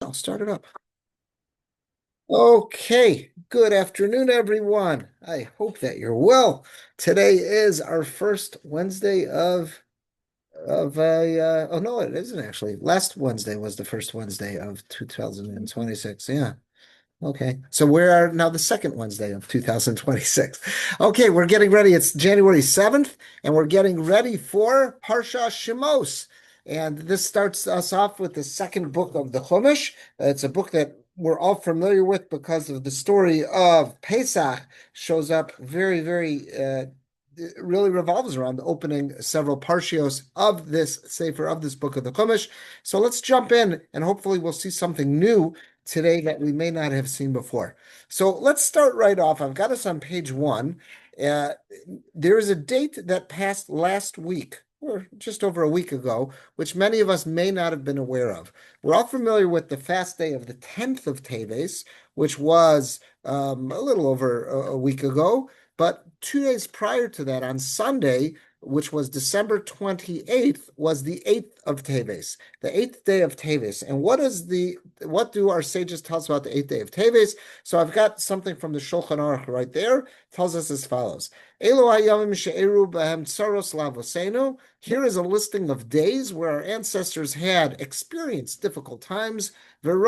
I'll start it up. Okay, good afternoon, everyone. I hope that you're well. Today is our first Wednesday oh no, it isn't actually. Last Wednesday was the first Wednesday of 2026. Yeah. Okay. So we are now the second Wednesday of 2026. Okay, we're getting ready. It's January 7th, and we're getting ready for Parshas Shemos. And this starts us off with the second book of the Chumash. It's a book that we're all familiar with because of the story of Pesach shows up it really revolves around opening several parshios of this sefer, of this book of the Chumash. So let's jump in and hopefully we'll see something new today that we may not have seen before. So let's start right off. I've got us on page one. Uh, there is a date that passed last week, or just over a week ago, which many of us may not have been aware of. We're all familiar with the fast day of the 10th of Teves, which was a little over a week ago. But 2 days prior to that, on Sunday, which was December 28th, was the 8th of Teves, the 8th day of Teves. And what do our sages tell us about the 8th day of Teves? So I've got something from the Shulchan Aruch right there. It tells us as follows. Here is a listing of days where our ancestors had experienced difficult times, and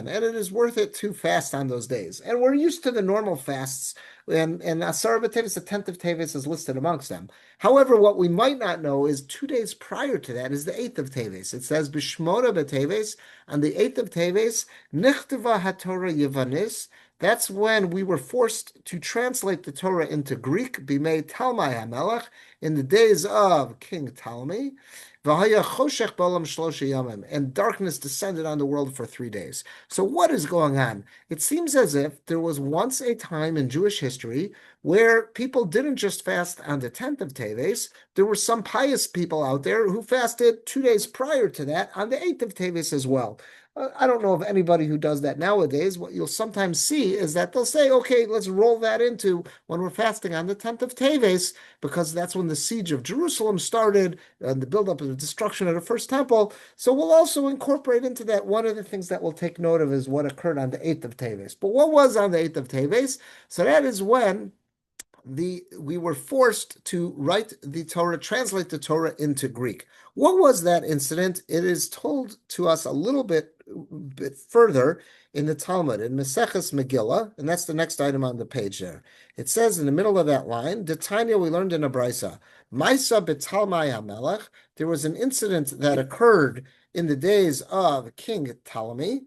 it is worth it to fast on those days. And we're used to the normal fasts, and Asar B'Teves, the 10th of Teves, is listed amongst them. However, what we might not know is 2 days prior to that is the 8th of Teves. It says, B'Shmona B'Teves, on the 8th of Teves, Nichteva HaTorah Yevanis. That's when we were forced to translate the Torah into Greek, Bimei Talmai HaMelech, in the days of King Ptolemy. And darkness descended on the world for 3 days. So what is going on? It seems as if there was once a time in Jewish history where people didn't just fast on the 10th of Teves. There were some pious people out there who fasted 2 days prior to that on the 8th of Teves as well. I don't know of anybody who does that nowadays. What you'll sometimes see is that they'll say, okay, let's roll that into when we're fasting on the 10th of Teves, because that's when the siege of Jerusalem started and the buildup of the destruction of the first temple. So we'll also incorporate into that. One of the things that we'll take note of is what occurred on the 8th of Teves. But what was on the 8th of Teves? So that is when we were forced to write the Torah, translate the Torah into Greek. What was that incident? It is told to us a little bit further in the Talmud, in Maseches Megillah, and that's the next item on the page there. It says in the middle of that line, Detanya, we learned in a brisa, Maisa b'Talmai HaMelech, there was an incident that occurred in the days of King Ptolemy.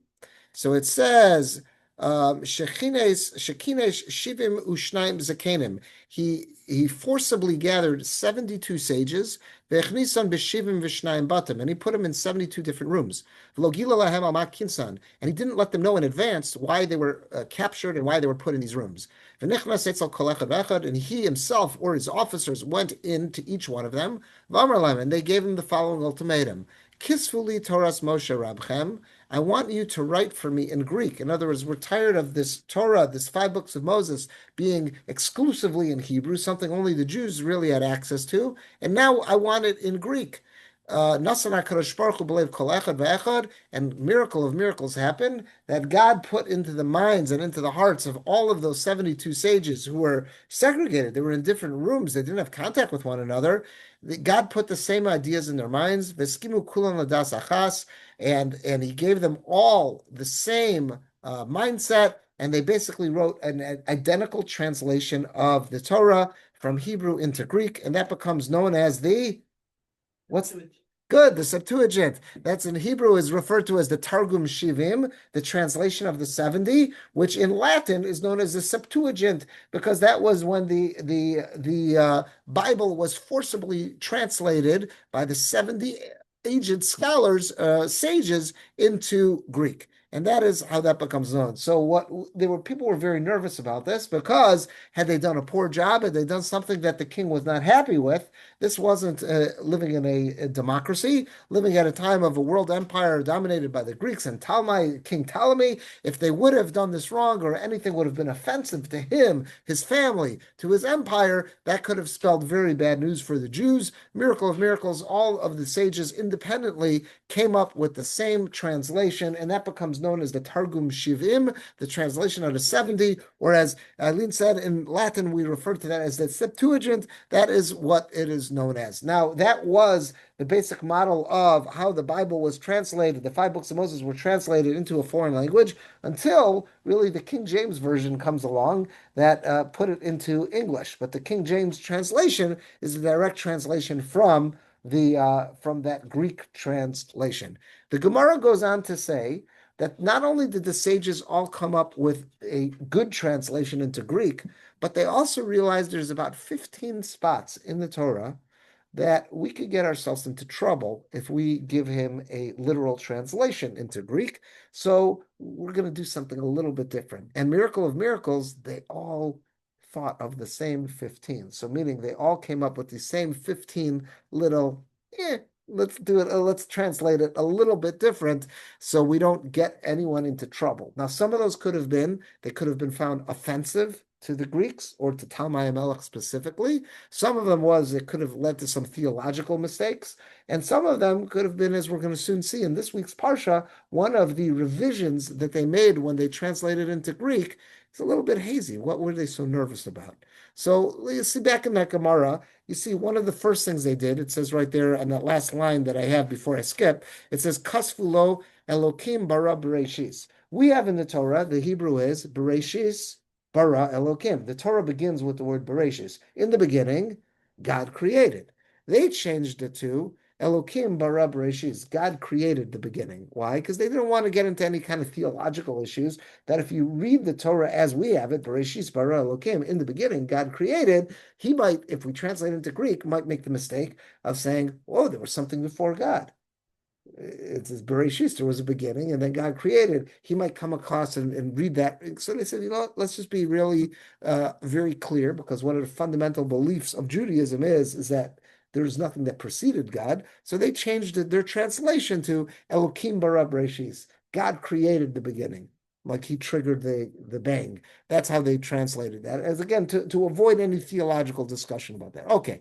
So it says, Shekines Shivim Ushnaim Zakenim. He forcibly gathered 72 sages, Vechnisan b'Shivim V'Shnayim Batim, and he put them in 72 different rooms. V'Logila lahem al Kinsan, and he didn't let them know in advance why they were captured and why they were put in these rooms. V'Nechnas Etzel Kol Echad V'Echad, and he himself or his officers went into each one of them. V'Amar lahem, and they gave him the following ultimatum: Kisfuli Toras Moshe Rabchem. I want you to write for me in Greek. In other words, we're tired of this Torah, this 5 books of Moses, being exclusively in Hebrew, something only the Jews really had access to. And now I want it in Greek. And miracle of miracles happened that God put into the minds and into the hearts of all of those 72 sages who were segregated. They were in different rooms. They didn't have contact with one another. God put the same ideas in their minds. And he gave them all the same mindset, and they basically wrote an identical translation of the Torah from Hebrew into Greek, and that becomes known as what's good, the Septuagint. That's in Hebrew is referred to as the Targum Shivim, the translation of the 70, which in Latin is known as the Septuagint, because that was when the Bible was forcibly translated by the 70 aged scholars, sages, into Greek. And that is how that becomes known. So people were very nervous about this because had they done a poor job, had they done something that the king was not happy with, this wasn't living in a democracy, living at a time of a world empire dominated by the Greeks and King Ptolemy. If they would have done this wrong or anything would have been offensive to him, his family, to his empire, that could have spelled very bad news for the Jews. Miracle of miracles, all of the sages independently came up with the same translation, and that becomes known as the Targum Shivim, the translation of the 70, or as Eileen said in Latin, we refer to that as the Septuagint. That is what it is known as. Now, that was the basic model of how the Bible was translated. The five books of Moses were translated into a foreign language until really the King James Version comes along that put it into English. But the King James translation is a direct translation from that Greek translation. The Gemara goes on to say that not only did the sages all come up with a good translation into Greek, but they also realized there's about 15 spots in the Torah that we could get ourselves into trouble if we give him a literal translation into Greek. So we're going to do something a little bit different. And miracle of miracles, they all thought of the same 15. So meaning they all came up with the same 15 little, let's do it, let's translate it a little bit different so we don't get anyone into trouble. Now, some of those they could have been found offensive to the Greeks or to Talmai Melech specifically. Some of them it could have led to some theological mistakes. And some of them could have been, as we're going to soon see in this week's Parsha, one of the revisions that they made when they translated into Greek. It's a little bit hazy. What were they so nervous about? So you see back in that Gemara, you see one of the first things they did, it says right there on that last line that I have before I skip, it says, Kasfulo Elokim bara Bereshis. We have in the Torah, the Hebrew is Bereshis bara Elokim. The Torah begins with the word Bereshis. In the beginning, God created. They changed it to Elokim bara Bereshis. God created the beginning. Why? Because they didn't want to get into any kind of theological issues that if you read the Torah as we have it, Bereshis bara Elokim, in the beginning, God created, he might, if we translate into Greek, might make the mistake of saying, oh, there was something before God. It's his Bereshit, there was a beginning, and then God created. He might come across and read that. So they said, let's just be really very clear, because one of the fundamental beliefs of Judaism is that there's nothing that preceded God. So they changed their translation to Elokim bara Bereshit. God created the beginning, like he triggered the bang. That's how they translated that, as again to avoid any theological discussion about that. Okay.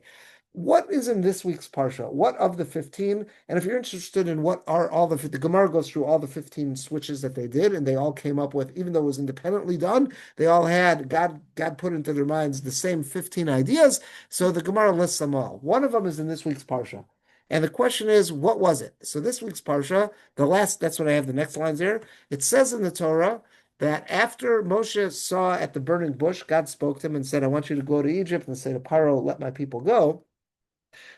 What is in this week's Parsha? What of the 15? And if you're interested in what are all the Gemara goes through all the 15 switches that they did, and they all came up with, even though it was independently done, they all had, God put into their minds the same 15 ideas. So the Gemara lists them all. One of them is in this week's Parsha. And the question is, what was it? So this week's Parsha, that's what I have, the next lines there. It says in the Torah that after Moshe saw at the burning bush, God spoke to him and said, I want you to go to Egypt and say to Paro, let my people go.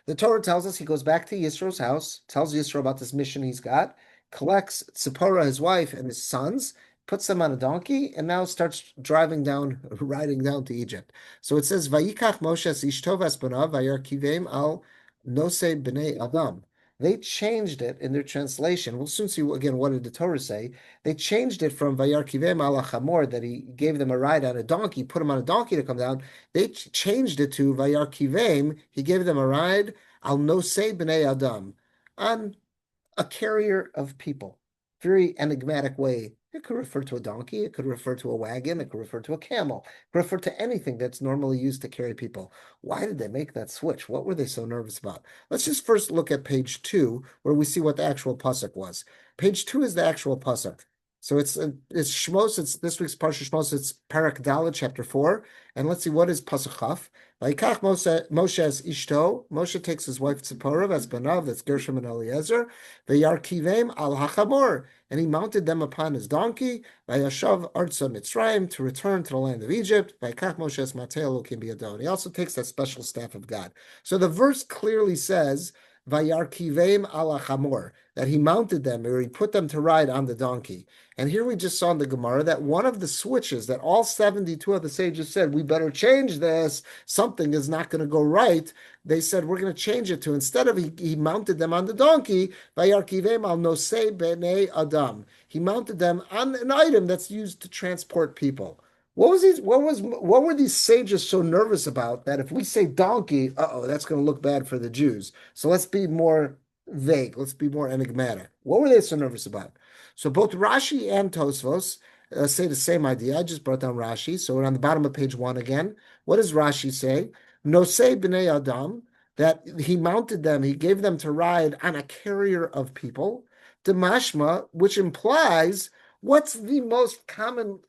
The Torah tells us he goes back to Yisro's house, tells Yisro about this mission he's got, collects Tzipporah, his wife, and his sons, puts them on a donkey, and now starts riding down to Egypt. So it says, Vayikach Moshe Ishtov Espanav Vayarkivim al Nose B'nei Adam. They changed it in their translation. We'll soon see again what did the Torah say. They changed it from Vayarkivim al Chamor, that he gave them a ride on a donkey, put them on a donkey to come down. They changed it to Vayarkivim. He gave them a ride al Nosei B'nei Adam, on a carrier of people. Very enigmatic way. It could refer to a donkey, it could refer to a wagon, it could refer to a camel, it could refer to anything that's normally used to carry people. Why did they make that switch? What were they so nervous about? Let's just first look at page 2, where we see what the actual pasuk was. Page 2 is the actual pasuk. So it's Shemos, it's this week's Parshas Shemos, it's Parak Daled, chapter 4. And let's see, what is pasuk Chaf? Vayikach Moshe's Ishto. Moshe takes his wife Tzipporah, that's Banav, that's Gershom and Eliezer. Vayarkivim al hachamor, and he mounted them upon his donkey. Vayashav artza Mitzrayim, to return to the land of Egypt. Vayikach Moshe's matei Elokim biyado. And he also takes that special staff of God. So the verse clearly says Vayarkiveim ala chamor, that he mounted them or he put them to ride on the donkey. And here we just saw in the Gemara that one of the switches that all 72 of the sages said, we better change this, something is not going to go right. They said, we're going to change it to, instead of he mounted them on the donkey, Vayarkiveim al nosei bnei adam. He mounted them on an item that's used to transport people. What were these sages so nervous about that if we say donkey, uh-oh, that's going to look bad for the Jews. So let's be more vague. Let's be more enigmatic. What were they so nervous about? So both Rashi and Tosfos say the same idea. I just brought down Rashi. So we're on the bottom of page 1 again. What does Rashi say? Nosei b'nei adam, that he mounted them, he gave them to ride on a carrier of people. Demashma, which implies what's the most commonly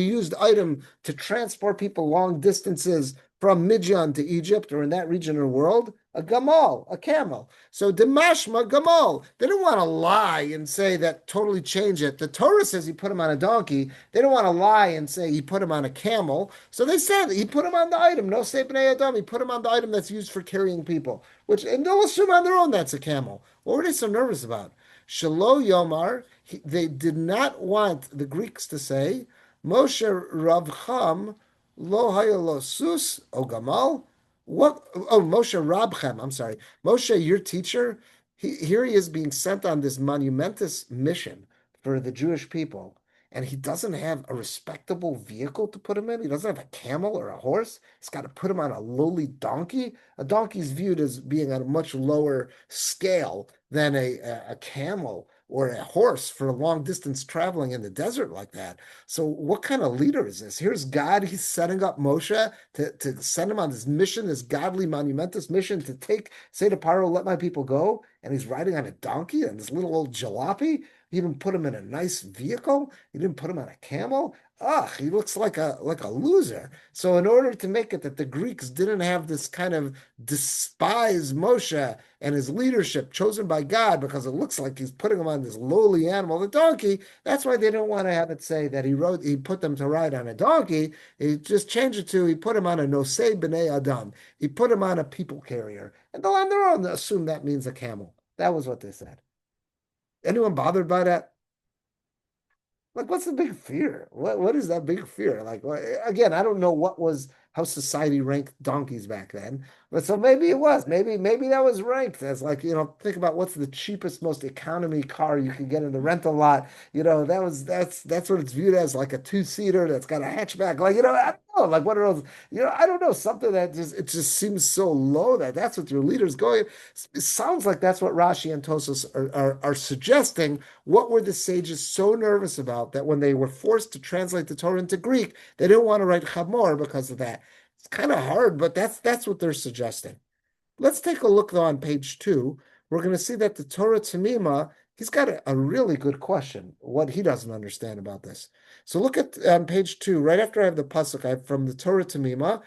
used item to transport people long distances from Midian to Egypt or in that region of the world? A gamal, a camel. So demashma gamal. They don't want to lie and say that totally change it. The Torah says he put him on a donkey. They don't want to lie and say he put him on a camel. So they said he put him on the item. No say b'nei adam. He put him on the item that's used for carrying people. And they'll assume on their own that's a camel. What were they so nervous about? Shelo Yomar, they did not want the Greeks to say, Moshe Rabcham lo hayalo sus o gamal. What? Oh, Moshe Rabchem. I'm sorry, Moshe, your teacher. Here he is being sent on this monumentous mission for the Jewish people, and he doesn't have a respectable vehicle to put him in. He doesn't have a camel or a horse. He's got to put him on a lowly donkey. A donkey is viewed as being on a much lower scale than a camel or a horse for long distance traveling in the desert like that. So what kind of leader is this? Here's God, he's setting up Moshe to send him on this mission, this godly, monumentous mission to say to Paro, let my people go. And he's riding on a donkey and this little old jalopy. He didn't put him in a nice vehicle. He didn't put him on a camel. Ugh, he looks like a loser. So in order to make it that the Greeks didn't have this kind of despise Moshe and his leadership chosen by God because it looks like he's putting him on this lowly animal, the donkey, that's why they don't want to have it say that he put them to ride on a donkey. He just changed it to he put him on a nosei b'nei adam. He put him on a people carrier. And they'll on their own assume that means a camel. That was what they said. Anyone bothered by that? Like, what's the big fear? What is that big fear? Like, again, I don't know how society ranked donkeys back then, but so maybe it was. Maybe that was ranked as like, think about what's the cheapest, most economy car you can get in the rental lot. That's what it's viewed as, like a two-seater that's got a hatchback. Like, I don't know, like what are those, I don't know, something that it just seems so low that's what your leader's going. It sounds like that's what Rashi and Tosos are suggesting. What were the sages so nervous about that when they were forced to translate the Torah into Greek, they didn't want to write Chamor because of that? It's kind of hard, but that's what they're suggesting. Let's take a look though on page 2. We're going to see that the Torah Tamima, he's got a really good question, what he doesn't understand about this. So look at on page 2, right after I have the pasuk, I have from the Torah Tamima.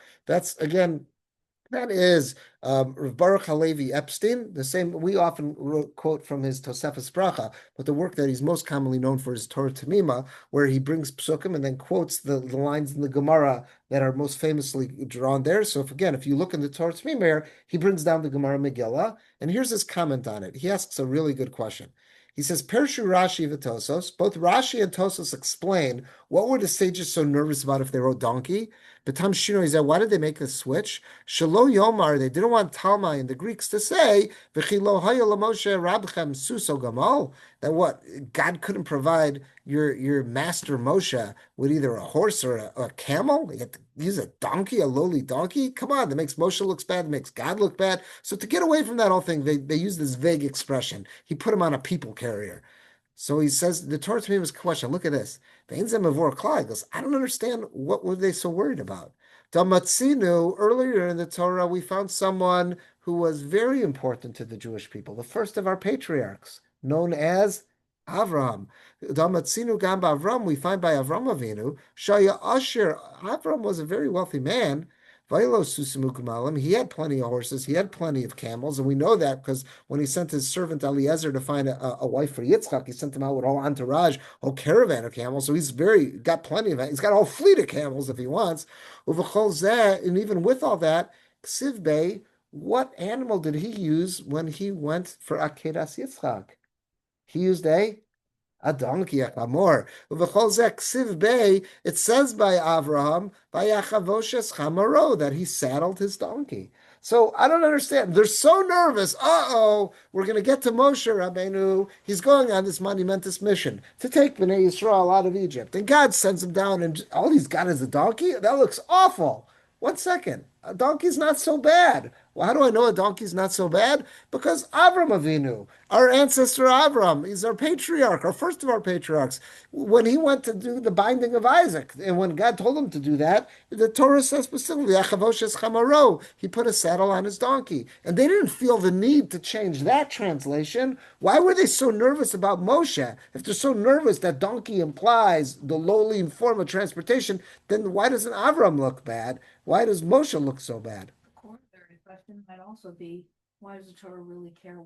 That is Rav Baruch Halevi Epstein, the same, we often quote from his Tosefes Bracha, but the work that he's most commonly known for is Torah Tamima, where he brings psukim and then quotes the lines in the Gemara that are most famously drawn there. So if you look in the Torah Tamima here, he brings down the Gemara Megillah, and here's his comment on it. He asks a really good question. He says, Pershu Rashi v'Tosos, both Rashi and Tosos explain what were the sages so nervous about if they wrote donkey. Betam Shino, he said, why did they make the switch? Shelo Yomar, they didn't want Talmai and the Greeks to say, V'chilo haya l'Moshe rabchem suso gamal, that what, God couldn't provide your master Moshe with either a horse or a camel? You have to use a donkey, a lowly donkey? Come on, that makes Moshe look bad, that makes God look bad. So to get away from that whole thing, they use this vague expression. He put him on a people carrier. So he says, the Torah to me was a question. Look at this. He goes, I don't understand what were they so worried about. Damatzinu, earlier in the Torah, we found someone who was very important to the Jewish people, the first of our patriarchs, known as Avraham. Damatzinu gamba Avram, we find by Avram Avinu, Shaya Asher, Avram was a very wealthy man. He had plenty of horses, he had plenty of camels, and we know that because when he sent his servant Eliezer to find a wife for Yitzchak, he sent him out with a whole entourage, a whole caravan of camels. So he's got plenty of it. He's got a whole fleet of camels if he wants. And even with all that, Ksivbe, what animal did he use when he went for Akedas Yitzchak? He used a donkey, a chamor. Uvechol zeh ksiv bei, it says by Avraham, by Yachavoshes chamaro, that he saddled his donkey. So I don't understand. They're so nervous. Uh-oh, we're going to get to Moshe Rabbeinu. He's going on this monumentous mission to take Bnei Yisrael out of Egypt. And God sends him down, and all he's got is a donkey? That looks awful. 1 second. A donkey's not so bad. Well, how do I know a donkey's not so bad? Because Avram Avinu, our ancestor Avram, he's our patriarch, our first of our patriarchs. When he went to do the binding of Isaac, and when God told him to do that, the Torah says specifically, Achavoshes chamaro, he put a saddle on his donkey. And they didn't feel the need to change that translation. Why were they so nervous about Moshe? If they're so nervous that donkey implies the lowly form of transportation, then why doesn't Avram look bad? Why does Moshe look so bad? The corollary question might also be, why does the Torah really care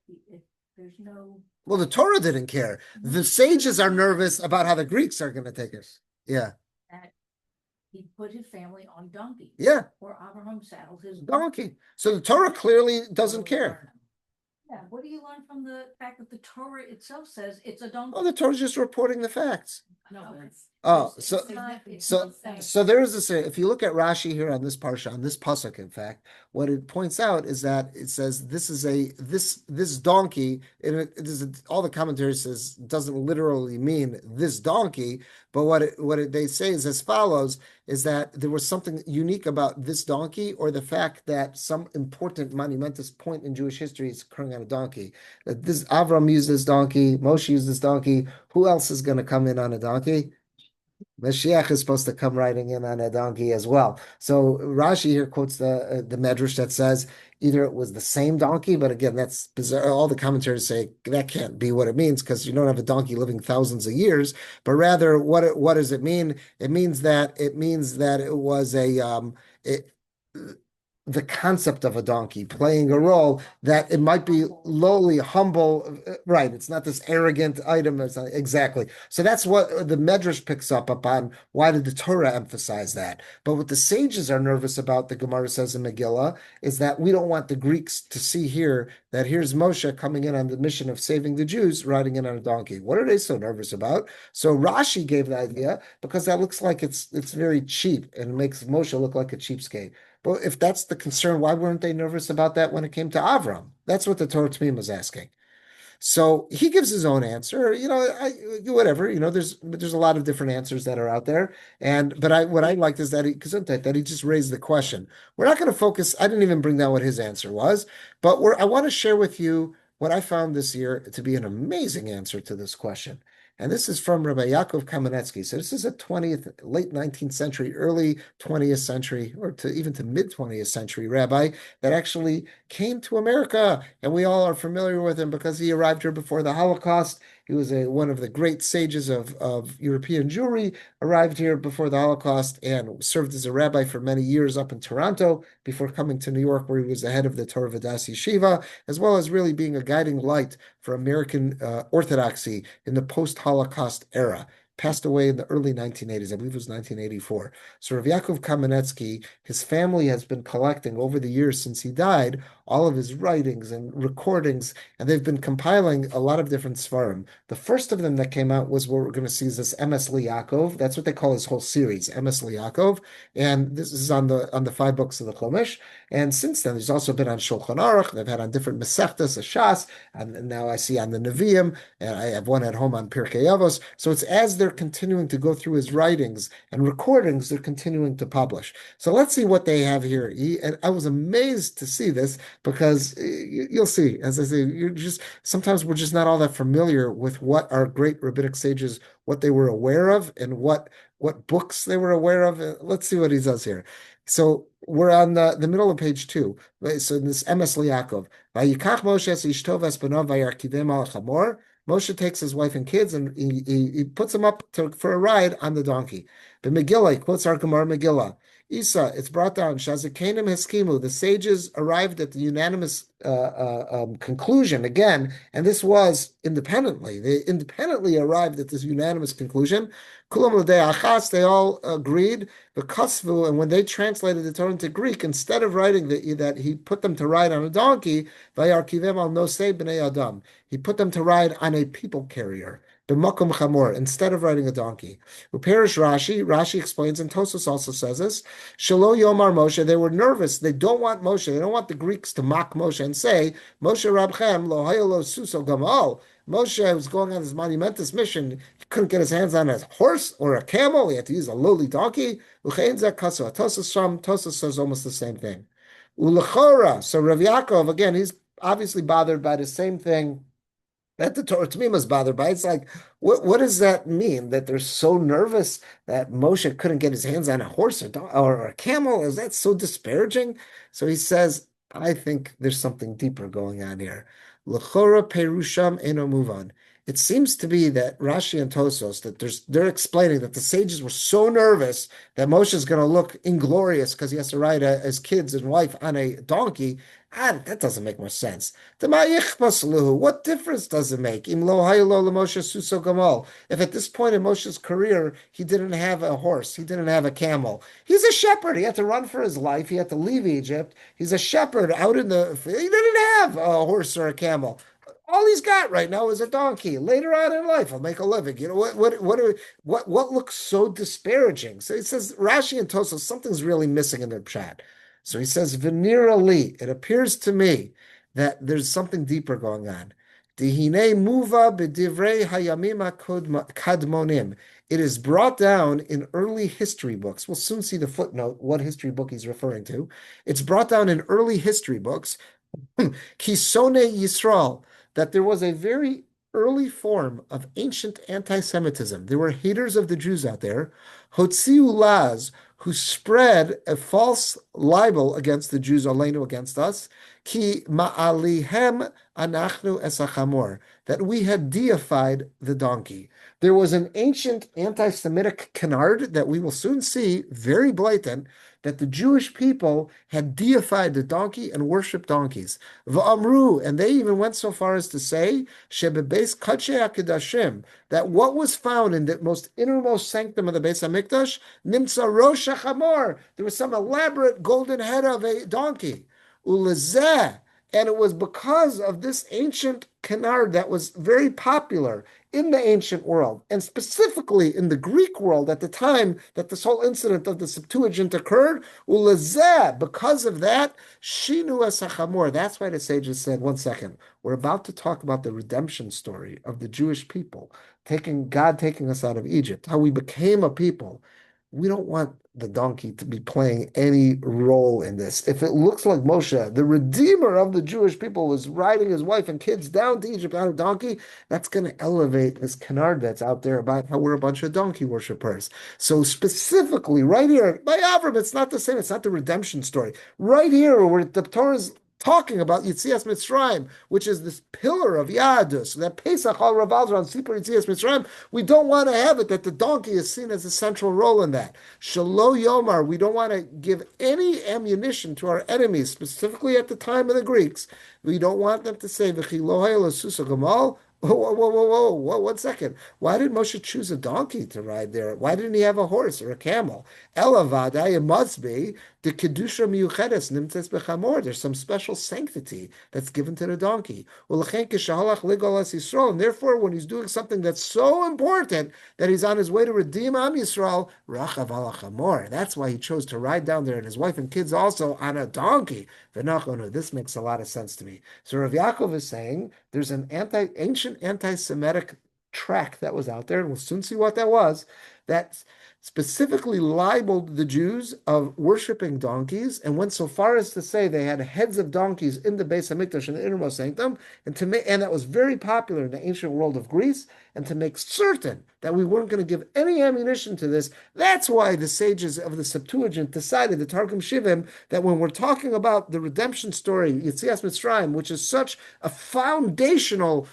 if there's no... Well, the Torah didn't care. The sages are nervous about how the Greeks are going to take us. Yeah. That he put his family on donkeys. Yeah. Or Abraham saddled his donkey. So the Torah clearly doesn't care. Yeah. What do you learn from the fact that the Torah itself says it's a donkey? Oh, the Torah's just reporting the facts. No, so there is this. If you look at Rashi here on this parsha, on this pasuk, in fact, what it points out is that it says this donkey. And all the commentary says doesn't literally mean this donkey, but they say is as follows: is that there was something unique about this donkey, or the fact that some important monumentous point in Jewish history is occurring on a donkey. That this Avram used this donkey, Moshe used this donkey. Who else is going to come in on a donkey? Mashiach is supposed to come riding in on a donkey as well. So Rashi here quotes the Medrash that says either it was the same donkey, but again, that's bizarre. All the commentators say that can't be what it means because you don't have a donkey living thousands of years. But rather, what does it mean? It means that it was the concept of a donkey playing a role, that it might be lowly, humble, right? It's not this arrogant item. Exactly. So that's what the Medrash picks up upon. Why did the Torah emphasize that? But what the sages are nervous about, the Gemara says in Megillah, is that we don't want the Greeks to see here that here's Moshe coming in on the mission of saving the Jews, riding in on a donkey. What are they so nervous about? So Rashi gave the idea because that looks like it's very cheap and it makes Moshe look like a cheapskate. But if that's the concern, why weren't they nervous about that when it came to Avram? That's what the Torah Tamim was asking. So he gives his own answer. Whatever. There's a lot of different answers that are out there. What I liked is that he just raised the question. We're not going to focus. I didn't even bring down what his answer was, but I want to share with you what I found this year to be an amazing answer to this question. And this is from Rabbi Yaakov Kamenetsky. So this is a late 19th century, early 20th century, or even to mid 20th century rabbi that actually came to America. And we all are familiar with him because he arrived here before the Holocaust. He was one of the great sages of European Jewry, arrived here before the Holocaust and served as a rabbi for many years up in Toronto before coming to New York, where he was the head of the Torah Vodaas Yeshiva, as well as really being a guiding light for American Orthodoxy in the post-Holocaust era. Passed away in the early 1980s. I believe it was 1984. So Rav Yaakov Kamenetsky, his family has been collecting over the years since he died all of his writings and recordings, and they've been compiling a lot of different svarim. The first of them that came out was what we're going to see is this Emes Yaakov. That's what they call his whole series, Emes Yaakov, and this is on the 5 books of the Chumash. And since then, there's also been on Shulchan Aruch. They've had on different Masechtas, a Shas, and now I see on the Nevi'im, and I have one at home on Pirkei Avos. So it's as they're continuing to go through his writings and recordings, they're continuing to publish. So let's see what they have here. And I was amazed to see this because you'll see, as I say, sometimes we're just not all that familiar with what our great rabbinic sages, what they were aware of and what books they were aware of. Let's see what he does here. So we're on the middle of page 2. So in this Emes Yaakov, Vayikach Moshe Ishtov Espanov Vayarkivem al Chamor. Moshe takes his wife and kids and he puts them up for a ride on the donkey. But Megillah, he quotes our Gemara Megillah. Isa, it's brought down, Shazakanim Heskimu, the sages arrived at the unanimous conclusion again, and this was independently. They independently arrived at this unanimous conclusion. Kulam l'dei achas, they all agreed. The kasvu, and when they translated the Torah into Greek, instead of writing that he put them to ride on a donkey, vayarkivem al nosei b'nei adam, he put them to ride on a people carrier. B'makom chamor, instead of riding a donkey. Uperish Rashi explains, and Tosos also says this, Shalo Yomar Moshe, they were nervous. They don't want Moshe. They don't want the Greeks to mock Moshe and say, Moshe Rabchem, lo hayolo suso gamal. Moshe was going on this monumentous mission. He couldn't get his hands on a horse or a camel. He had to use a lowly donkey. Tosos says almost the same thing. Ulechora, so Rav Yaakov, again, he's obviously bothered by the same thing that the Torah Tamim is bothered by. It's like, what does that mean? That they're so nervous that Moshe couldn't get his hands on a horse or a camel? Is that so disparaging? So he says, I think there's something deeper going on here. L'chora perusham eno muvan. It seems to be that Rashi and Tosos, that they're explaining that the sages were so nervous that Moshe is going to look inglorious because he has to ride his kids and wife on a donkey. That doesn't make much sense. What difference does it make? If at this point in Moshe's career, he didn't have a horse, he didn't have a camel. He's a shepherd. He had to run for his life. He had to leave Egypt. He's a shepherd out in the, he didn't have a horse or a camel. All he's got right now is a donkey. Later on in life, I'll make a living. You know what looks so disparaging? So he says Rashi and Tosos, something's really missing in their chat. So he says, Veneer Ali, it appears to me that there's something deeper going on. Dihine muva b'divrei hayamim kadmonim. It is brought down in early history books. We'll soon see the footnote, what history book he's referring to. It's brought down in early history books, Kisone Yisrael, that there was a very early form of ancient anti-Semitism. There were haters of the Jews out there, Hotziu Laz, who spread a false libel against the Jews, Aleinu, against us, ki ma'alihem anachnu esachamor, that we had deified the donkey. There was an ancient anti-Semitic canard that we will soon see, very blatant, that the Jewish people had deified the donkey and worshipped donkeys. V'amru, and they even went so far as to say, shebebeis kadshe HaKadoshim, that what was found in the most innermost sanctum of the Beis HaMikdash, nimtza rosh hachamor, there was some elaborate golden head of a donkey. Ulezeh, and it was because of this ancient canard that was very popular in the ancient world, and specifically in the Greek world at the time that this whole incident of the Septuagint occurred, ulezeh, because of that, shinu es hachamor. That's why the sages said, one second, we're about to talk about the redemption story of the Jewish people, God taking us out of Egypt, how we became a people. We don't want the donkey to be playing any role in this. If it looks like Moshe, the redeemer of the Jewish people, was riding his wife and kids down to Egypt on a donkey, that's going to elevate this canard that's out there about how we're a bunch of donkey worshippers. So specifically, right here, by Avram, it's not the same. It's not the redemption story. Right here, where the Torah is talking about Yitzias Mitzrayim, which is this pillar of Yadus, that Pesach all revolves around Sipur Yitzias Mitzrayim. We don't want to have it that the donkey is seen as a central role in that. Shalo Yomar, we don't want to give any ammunition to our enemies, specifically at the time of the Greeks. We don't want them to say, V'chilohayel Susa Gamal. Whoa, 1 second. Why did Moshe choose a donkey to ride there? Why didn't he have a horse or a camel? Elavada, it must be the Kedusha Miyuchedes Nimtes Bechamor. There's some special sanctity that's given to the donkey. And therefore, when he's doing something that's so important that he's on his way to redeem Am Yisrael, Rachav Alachamor. That's why he chose to ride down there, and his wife and kids also on a donkey. This makes a lot of sense to me. So Rav Yaakov is saying there's an ancient anti-Semitic tract that was out there, and we'll soon see what that was, that specifically libeled the Jews of worshiping donkeys and went so far as to say they had heads of donkeys in the Beis HaMikdash in the innermost sanctum, and that was very popular in the ancient world of Greece, and to make certain that we weren't going to give any ammunition to this. That's why the sages of the Septuagint decided, the Targum Shivim, that when we're talking about the redemption story, Yitzias Mitzrayim, which is such a foundational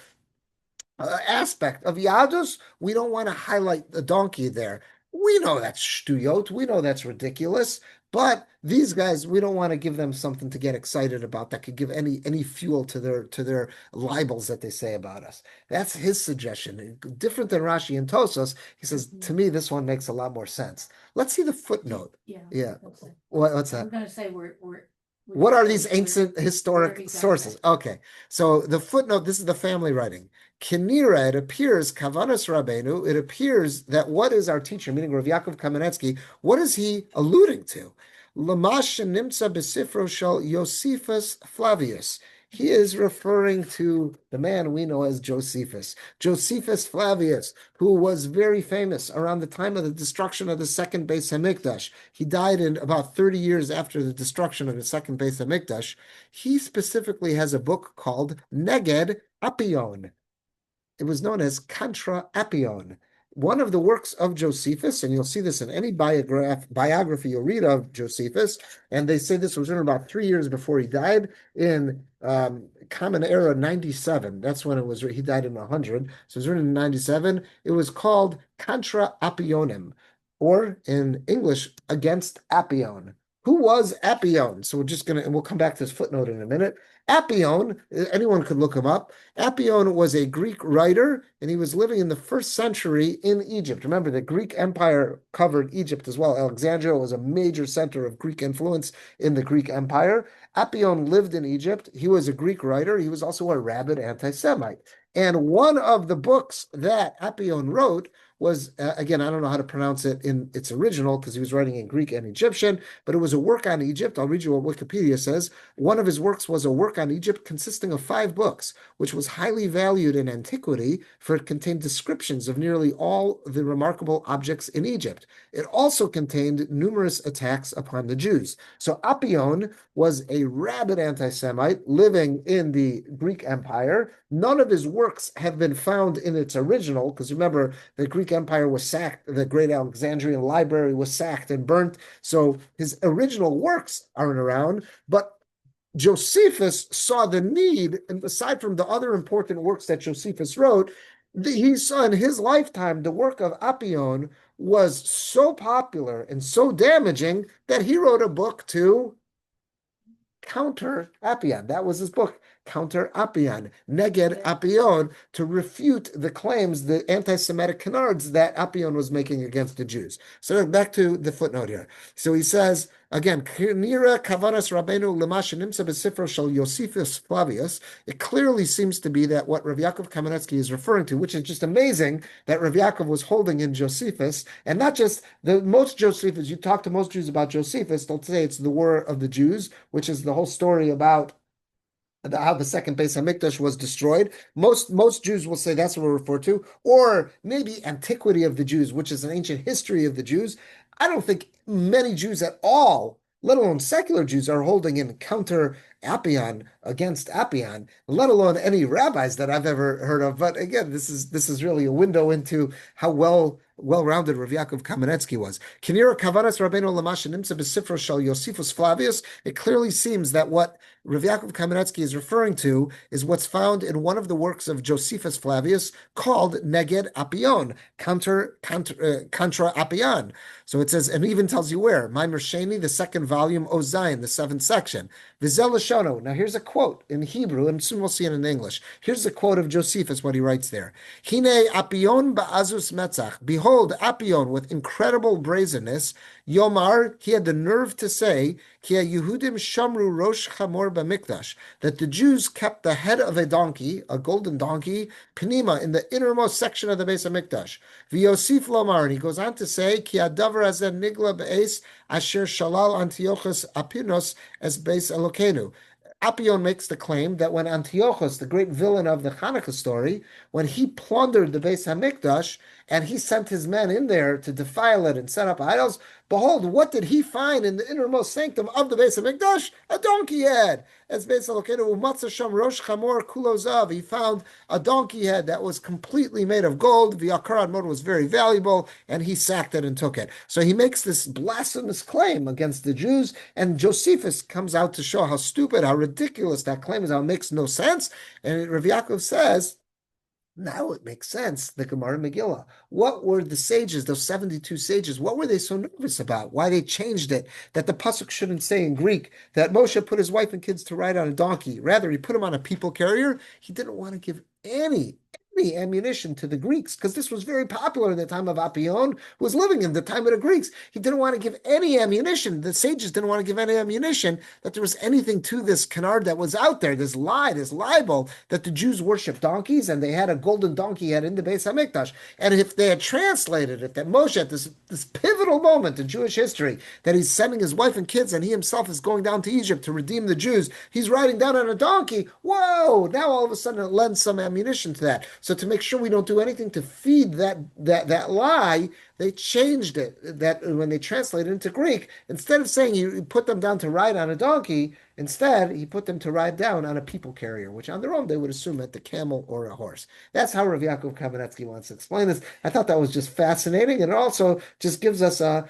aspect of Yadus, we don't want to highlight the donkey there. We know that's shtuyot. We know that's ridiculous. But these guys, we don't want to give them something to get excited about that could give any fuel to their libels that they say about us. That's his suggestion. Different than Rashi and Tosos. He says, to me, this one makes a lot more sense. Let's see the footnote. Yeah. Yeah. What's that? I'm gonna say What are these ancient where historic he got sources? that. Okay, so the footnote, this is the family writing. Kinira, it appears, Kavanas Rabbeinu, it appears that what is our teacher, meaning Rav Yaakov Kamenetsky, what is he alluding to? Lamash Nimtza Besifro Shel Josephus Flavius. He is referring to the man we know as Josephus. Josephus Flavius, who was very famous around the time of the destruction of the second Beis Hamikdash. He died in about 30 years after the destruction of the second Beis Hamikdash. He specifically has a book called Neged Apion. It was known as Contra Apion. One of the works of Josephus, and you'll see this in any biography you'll read of Josephus, and they say this was written about 3 years before he died in Common Era 97. That's when it was. He died in 100, so it was written in 97. It was called Contra Apionem, or in English, Against Apion. Who was Apion? So we're just gonna, and we'll come back to this footnote in a minute. Apion, anyone could look him up. Apion was a Greek writer, and he was living in the 1st century in Egypt. Remember, the Greek Empire covered Egypt as well. Alexandria was a major center of Greek influence in the Greek Empire. Apion lived in Egypt. He was a Greek writer. He was also a rabid anti-Semite. And one of the books that Apion wrote was, again, I don't know how to pronounce it in its original because he was writing in Greek and Egyptian, but it was a work on Egypt. I'll read you what Wikipedia says. One of his works was a work on Egypt consisting of 5 books, which was highly valued in antiquity, for it contained descriptions of nearly all the remarkable objects in Egypt. It also contained numerous attacks upon the Jews. So Apion was a rabid anti-Semite living in the Greek Empire. None of his works have been found in its original, because remember, the Greek Empire was sacked, the great Alexandrian library was sacked and burnt, so his original works aren't around, but Josephus saw the need, and aside from the other important works that Josephus wrote, he saw in his lifetime the work of Apion was so popular and so damaging that he wrote a book to counter Apion. That was his book, Counter Apion, Neged Apion, to refute the claims, the anti-Semitic canards that Apion was making against the Jews. So back to the footnote here. So he says, again, Nira Kavanas Rabbeinu Lamash Nimsa Besifro Shel Josephus Flavius. It clearly seems to be that what Rav Yaakov Kamenetsky is referring to, which is just amazing that Rav Yaakov was holding in Josephus, and not just most Josephus. You talk to most Jews about Josephus, they'll say it's the War of the Jews, which is the whole story about how the second Beis Hamikdash was destroyed. Most Jews will say that's what we're referred to, or maybe Antiquity of the Jews, which is an ancient history of the Jews. I don't think many Jews at all, let alone secular Jews, are holding in counter Apion against Apion, let alone any rabbis that I've ever heard of. But again, this is really a window into how well-rounded Rav Yaakov Kamenetsky was. Kinira Kavanas Rabbeinu Lamash Nimsa Besifro Shel Josephus Flavius. It clearly seems that what Rav Yaakov Kamenetsky is referring to is what's found in one of the works of Josephus Flavius called Neged Apion, Contra Apion. So it says, and even tells you where. Maimer Sheni, the 2nd volume, Ozayin, the 7th section. Vizel Lashono. Now here's a quote in Hebrew, and soon we'll see it in English. Here's a quote of Josephus, what he writes there. Hine Apion ba'azus metzach. Behold, Apion, with incredible brazenness, Yomar, he had the nerve to say, Ki Yehudim shamru rosh chamor b'mikdash, that the Jews kept the head of a donkey, a golden donkey, Pnima, in the innermost section of the Beis Hamikdash. V'yosif lomar, and he goes on to say, Ki adavar hazeh nigla be'es asher shalal Antiochus Apinos as Beis Elokeinu. Apion makes the claim that when Antiochus, the great villain of the Hanukkah story, when he plundered the Beis Hamikdash and he sent his men in there to defile it and set up idols, behold, what did he find in the innermost sanctum of the Beis Hamikdash? A donkey head. As Beis Elokeinu umatzah sham rosh chamor kulo zav. He found a donkey head that was completely made of gold. The Akarad mode was very valuable, and he sacked it and took it. So he makes this blasphemous claim against the Jews, and Josephus comes out to show how stupid, how ridiculous that claim is, how it makes no sense. And Rav Yaakov says, Now it makes sense. The Gemara Megillah. What were the sages, those 72 sages, what were they so nervous about? Why they changed it? That the pasuk shouldn't say in Greek that Moshe put his wife and kids to ride on a donkey. Rather, he put them on a people carrier. He didn't want to give any ammunition to the Greeks because this was very popular in the time of Apion, who was living in the time of the Greeks. He didn't want to give any ammunition. The sages didn't want to give any ammunition that there was anything to this canard that was out there, this lie, this libel that the Jews worshiped donkeys and they had a golden donkey head in the Beis Hamikdash. And if they had translated it, that Moshe at this pivotal moment in Jewish history, that he's sending his wife and kids and he himself is going down to Egypt to redeem the Jews, he's riding down on a donkey. Whoa! Now all of a sudden it lends some ammunition to that. So to make sure we don't do anything to feed that lie, they changed it. That when they translated it into Greek, instead of saying you put them down to ride on a donkey, instead he put them to ride down on a people carrier, which on their own they would assume meant a camel or a horse. That's how Rav Yaakov Kamenetsky wants to explain this. I thought that was just fascinating, and it also just gives us a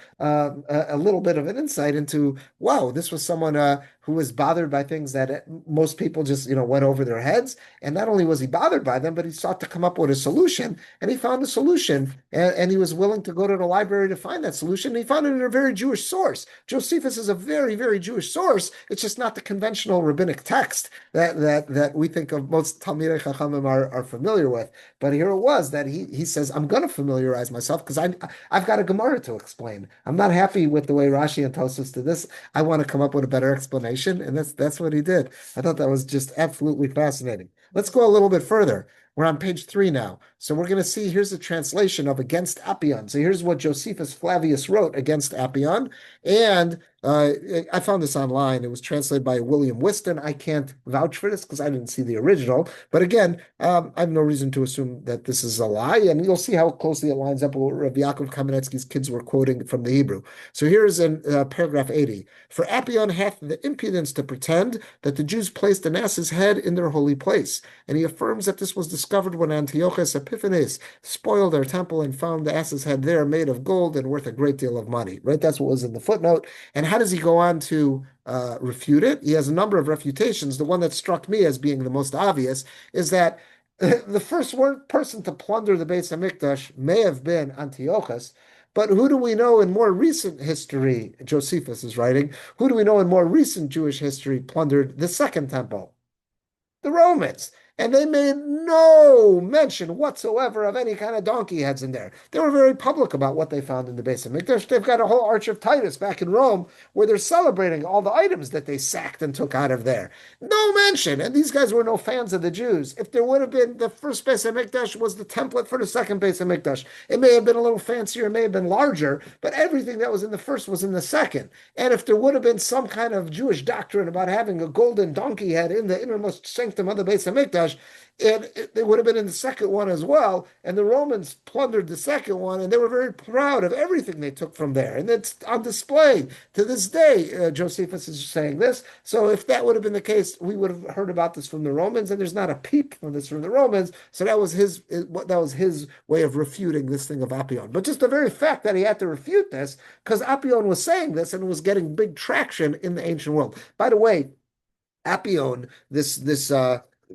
little bit of an insight into wow, this was someone who was bothered by things that most people just went over their heads. And not only was he bothered by them, but he sought to come up with a solution. And he found a solution, and he was willing to go to the library to find that solution. And he found it in a very Jewish source. Josephus is a very, very Jewish source. It's just not the conventional rabbinic text that we think of most Talmidei Chachamim are familiar with. But here it was that he says, I'm going to familiarize myself because I've got a Gemara to explain. I'm not happy with the way Rashi and Tosfos did this. I want to come up with a better explanation. And that's what he did. I thought that was just absolutely fascinating. Let's go a little bit further. We're on page 3 now. So we're going to see, here's a translation of Against Apion. So here's what Josephus Flavius wrote against Apion. And I found this online. It was translated by William Whiston. I can't vouch for this because I didn't see the original. But again, I have no reason to assume that this is a lie. And you'll see how closely it lines up with what Rabbi Yaakov Kamenetsky's kids were quoting from the Hebrew. So here's in paragraph 80. For Apion hath the impudence to pretend that the Jews placed an ass's head in their holy place. And he affirms that this was discovered when Antiochus Epiphanes spoiled their temple and found the ass's head there made of gold and worth a great deal of money. Right? That's what was in the footnote. And how does he go on to refute it? He has a number of refutations. The one that struck me as being the most obvious is that the first person to plunder the Beis Hamikdash may have been Antiochus, but who do we know in more recent history, Josephus is writing, who do we know in more recent Jewish history plundered the second temple? The Romans. And they made no mention whatsoever of any kind of donkey heads in there. They were very public about what they found in the Beis Hamikdash. They've got a whole Arch of Titus back in Rome where they're celebrating all the items that they sacked and took out of there. No mention. And these guys were no fans of the Jews. If there would have been, the first Beis Hamikdash was the template for the second Beis Hamikdash. It may have been a little fancier, it may have been larger, but everything that was in the first was in the second. And if there would have been some kind of Jewish doctrine about having a golden donkey head in the innermost sanctum of the Beis Hamikdash, it would have been in the second one as well. And the Romans plundered the second one, and they were very proud of everything they took from there. And it's on display to this day. Josephus is saying this. So if that would have been the case, we would have heard about this from the Romans, and there's not a peep from this from the Romans. So that was his way of refuting this thing of Apion. But just the very fact that he had to refute this, because Apion was saying this and was getting big traction in the ancient world. By the way, Apion, this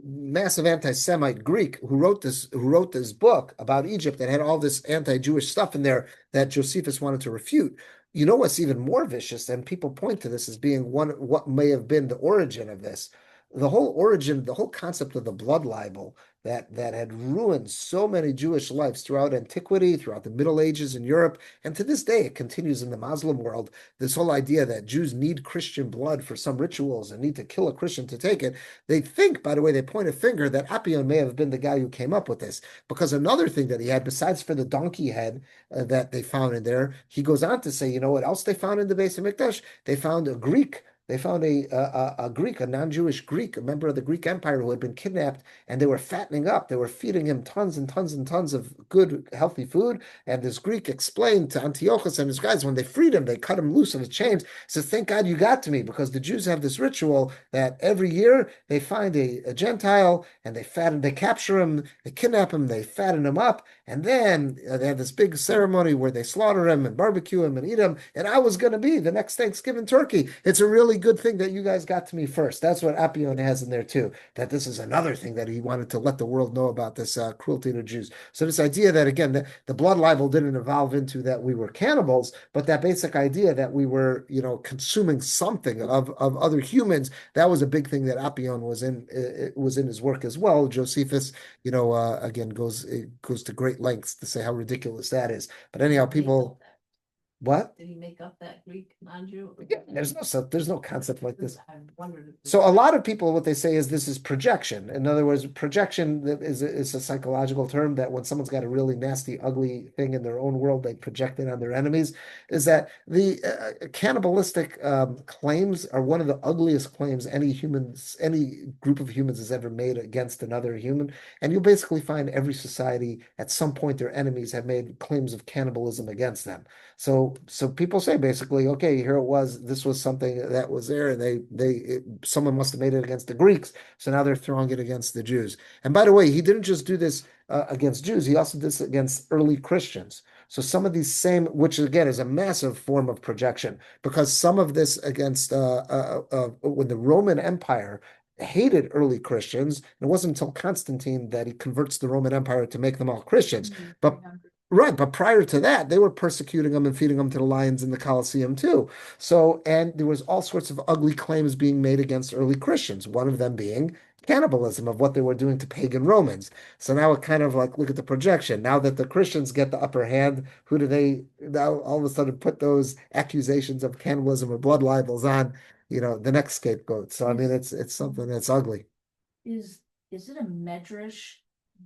massive anti-Semite Greek who wrote this book about Egypt that had all this anti-Jewish stuff in there that Josephus wanted to refute. You know what's even more vicious, and people point to this as being what may have been the origin of this. The whole concept of the blood libel that had ruined so many Jewish lives throughout antiquity, throughout the Middle Ages in Europe, and to this day it continues in the Muslim world. This whole idea that Jews need Christian blood for some rituals and need to kill a Christian to take it. They think, by the way, they point a finger that Apion may have been the guy who came up with this, because another thing that he had, besides for the donkey head that they found in there, he goes on to say, you know what else they found in the Beis Hamikdash? They found a Greek. They found a Greek, a non-Jewish Greek, a member of the Greek Empire who had been kidnapped, and they were fattening up. They were feeding him tons and tons and tons of good, healthy food. And this Greek explained to Antiochus and his guys, when they freed him, they cut him loose of his chains. He says, thank God you got to me, because the Jews have this ritual that every year they find a Gentile and they capture him, they kidnap him, they fatten him up, and then they have this big ceremony where they slaughter him and barbecue him and eat him. And I was going to be the next Thanksgiving turkey. It's a really good thing that you guys got to me first. That's what Apion has in there too, that this is another thing that he wanted to let the world know about this cruelty to Jews. So this idea that, again, the blood libel didn't evolve into that we were cannibals, but that basic idea that we were, consuming something of other humans, that was a big thing that Apion was in his work as well. Josephus, again, goes to great lengths to say how ridiculous that is. But anyhow, people, what? Did he make up that Greek non-Jew? Yeah, there's no concept like this. I wondered. So a lot of people, what they say is this is projection. In other words, projection is a psychological term that when someone's got a really nasty, ugly thing in their own world, they project it on their enemies. Is that the cannibalistic claims are one of the ugliest claims any group of humans has ever made against another human. And you'll basically find every society at some point their enemies have made claims of cannibalism against them. So people say basically, okay, here it was. This was something that was there, and someone must have made it against the Greeks. So now they're throwing it against the Jews. And by the way, he didn't just do this against Jews. He also did this against early Christians. So some of these same, which again is a massive form of projection, because some of this against when the Roman Empire hated early Christians. And it wasn't until Constantine that he converts the Roman Empire to make them all Christians. But right, but prior to that, they were persecuting them and feeding them to the lions in the Colosseum too. So, and there was all sorts of ugly claims being made against early Christians, one of them being cannibalism of what they were doing to pagan Romans. So now it kind of like look at the projection. Now that the Christians get the upper hand, who do they now all of a sudden put those accusations of cannibalism or blood libels on, the next scapegoat. So I mean it's something that's ugly. Is it a medrash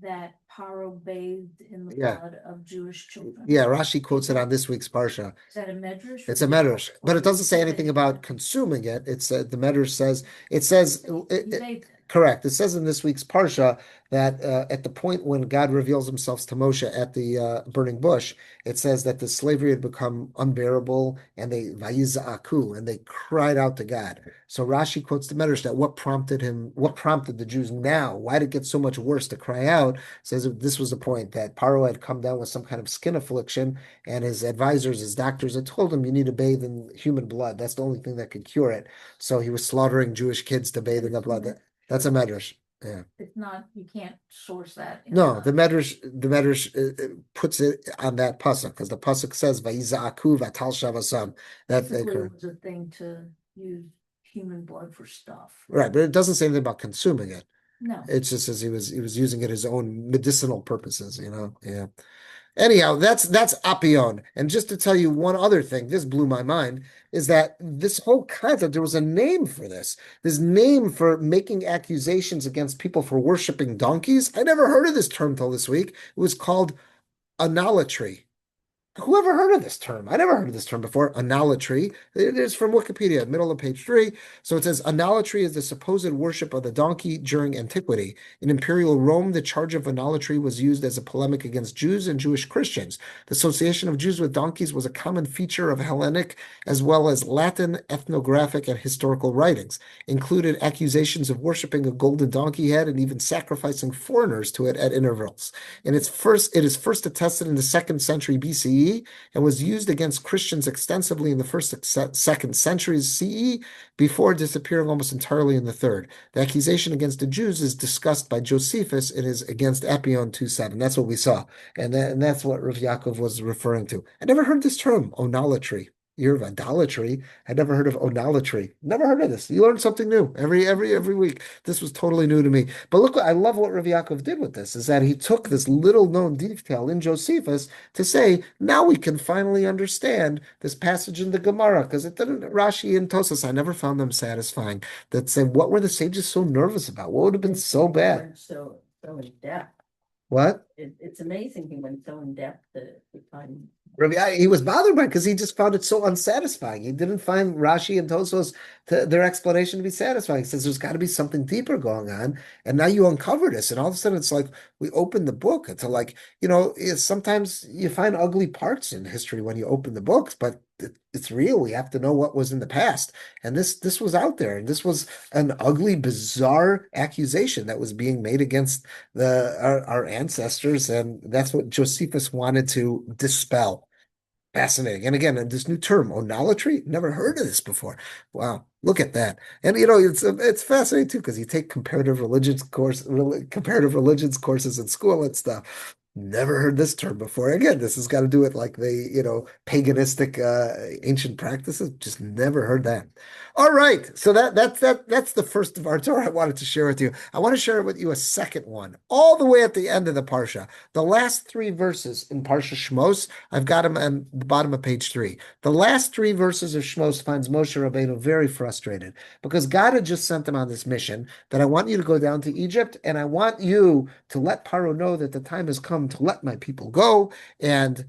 that Paro bathed in the Yeah. blood of Jewish children? Yeah, Rashi quotes it on this week's Parsha. Is that a medrash? It's a medrash, but it doesn't say anything about consuming it. It's the medrash says correct. It says in this week's parsha that at the point when God reveals Himself to Moshe at the burning bush, it says that the slavery had become unbearable, and they vayizaku, and they cried out to God. So Rashi quotes the medrash that what prompted the Jews now? Why did it get so much worse to cry out? Says that this was the point that Paro had come down with some kind of skin affliction, and his advisors, his doctors, had told him you need to bathe in human blood. That's the only thing that could cure it. So he was slaughtering Jewish kids to bathe in the blood. That's a medrash. Yeah. It's not, you can't source that. No, the medrash puts it on that pasuk because the pasuk says vayizaku vatal shavasam. That was a thing to use human blood for stuff. Right, but it doesn't say anything about consuming it. No. It just says he was using it his own medicinal purposes, Yeah. Anyhow, that's Apion. And just to tell you one other thing, this blew my mind, is that this whole concept, there was a name for this. This name for making accusations against people for worshiping donkeys. I never heard of this term till this week. It was called anolatry. Who ever heard of this term? I never heard of this term before. Anolatry. It is from Wikipedia, middle of page 3. So it says anolatry is the supposed worship of the donkey during antiquity. In Imperial Rome, the charge of anolatry was used as a polemic against Jews and Jewish Christians. The association of Jews with donkeys was a common feature of Hellenic as well as Latin ethnographic and historical writings. Included accusations of worshiping a golden donkey head and even sacrificing foreigners to it at intervals. It is first attested in the 2nd century BCE and was used against Christians extensively in the 2nd centuries CE before disappearing almost entirely in the 3rd. The accusation against the Jews is discussed by Josephus in his Against Apion 2:7. That's what we saw. And that's what Rav Yaakov was referring to. I never heard this term, onolatry. Year of idolatry. I never heard of onolatry. Never heard of this. You learn something new every week. This was totally new to me. But look, I love what Rav Yaakov did with this, is that he took this little known detail in Josephus to say, now we can finally understand this passage in the Gemara, because it didn't, Rashi and Tosas, I never found them satisfying. That say, what were the sages so nervous about? What would have been so bad? So in depth. What? It's amazing he went so in depth to find. He was bothered by it because he just found it so unsatisfying. He didn't find Rashi and Tosfos their explanation to be satisfying. He says there's got to be something deeper going on, and now you uncover this, and all of a sudden it's like we open the book. It's like sometimes you find ugly parts in history when you open the books, but it's real. We have to know what was in the past, and this was out there, and this was an ugly, bizarre accusation that was being made against our ancestors, and that's what Josephus wanted to dispel. Fascinating. And again, this new term, onolatry, never heard of this before. Wow, look at that. And it's fascinating too because you take comparative religions courses in school and stuff. Never heard this term before. Again, this has got to do with like paganistic ancient practices. Just never heard that. All right, so that's the first of our Torah I wanted to share with you. I want to share with you a second one, all the way at the end of the parsha. The last three verses in Parshas Shemos. I've got them on the bottom of page 3. The last three verses of Shmos finds Moshe Rabbeinu very frustrated because God had just sent him on this mission that I want you to go down to Egypt and I want you to let Paro know that the time has come to let my people go. And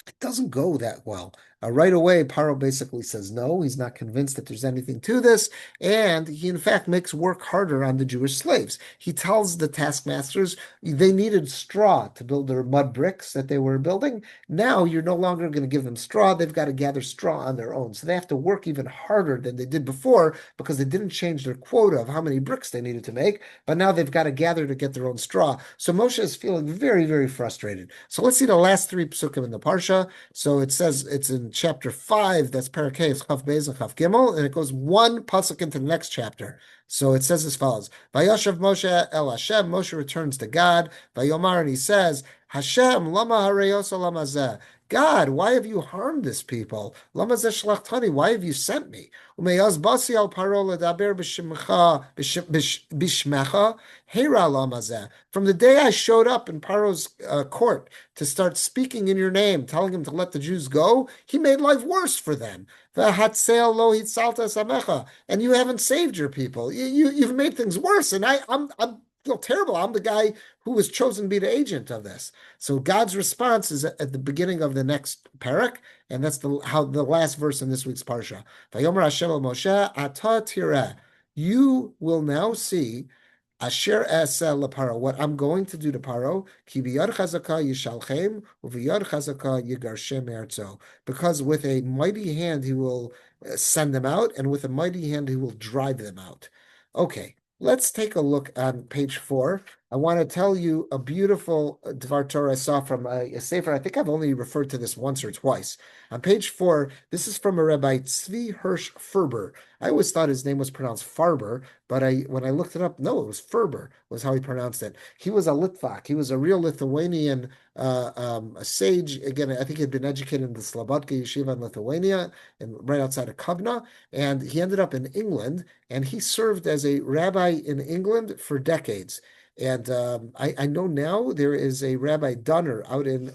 it doesn't go that well. Right away, Paro basically says no. He's not convinced that there's anything to this, and he in fact makes work harder on the Jewish slaves. He tells the taskmasters they needed straw to build their mud bricks that they were building. Now you're no longer going to give them straw. They've got to gather straw on their own. So they have to work even harder than they did before because they didn't change their quota of how many bricks they needed to make, but now they've got to gather to get their own straw. So Moshe is feeling very, very frustrated. So let's see the last three psukim in the parsha. So it says it's in chapter 5, that's Parakeh, Chaf Beis and Chaf Gimel, and it goes one pasuk into the next chapter. So it says as follows: Vayashav Moshe el Hashem. Moshe returns to God. Vayomar, and he says, Hashem, lama hareyosa lama zeh. God, why have you harmed this people? Lama zeh shlachtani. Why have you sent me? Umeyaz basi al paro ledaber bishmecha hera lama zeh. From the day I showed up in Paro's court to start speaking in your name, telling him to let the Jews go, he made life worse for them. And you haven't saved your people. You've made things worse, and I'm feel terrible. I'm the guy who was chosen to be the agent of this. So God's response is at the beginning of the next parak, and that's the last verse in this week's parsha. Vayomer Hashem el Moshe, Ata tireh. You will now see Asher Esel LaParo, what I'm going to do to Paro, Ki biyad chazaka yishalchem, uviyad chazaka yigarshem erzo. Because with a mighty hand he will send them out, and with a mighty hand he will drive them out. Okay, let's take a look on page 4. I want to tell you a beautiful Dvar Torah I saw from a sefer. I think I've only referred to this once or twice. On page 4, this is from a Rabbi Tzvi Hirsch Ferber. I always thought his name was pronounced Farber, but when I looked it up, no, it was Ferber was how he pronounced it. He was a Litvak. He was a real Lithuanian a sage. Again, I think he had been educated in the Slobodka Yeshiva in Lithuania, and right outside of Kovna, and he ended up in England, and he served as a rabbi in England for decades. And I know now there is a Rabbi Dunner out in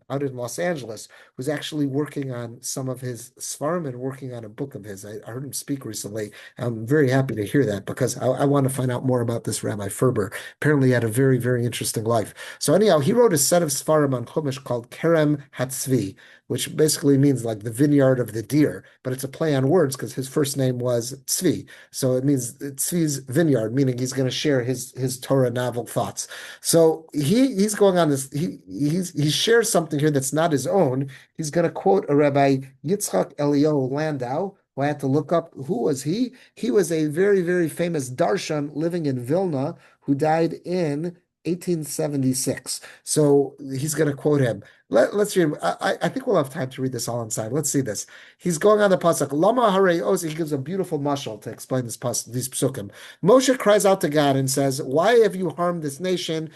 Los Angeles who's actually working on some of his Sfarim and working on a book of his. I heard him speak recently. I'm very happy to hear that because I want to find out more about this Rabbi Ferber. Apparently, he had a very, very interesting life. So anyhow, he wrote a set of Sfarim on Chumash called Kerem Hatzvi, which basically means like the vineyard of the deer, but it's a play on words because his first name was Tzvi. So it means Tzvi's vineyard, meaning he's going to share his Torah novel thoughts. So he's going on this, he shares something here that's not his own. He's going to quote a Rabbi Yitzchak Eliyahu Landau, who I had to look up. Who was he? He was a very, very famous darshan living in Vilna who died in 1876. So he's going to quote him. Let's read. I think we'll have time to read this all inside. Let's see this. He's going on the pasuk. Lama harei ozi. He gives a beautiful mashal to explain these psukim. Moshe cries out to God and says, "Why have you harmed this nation?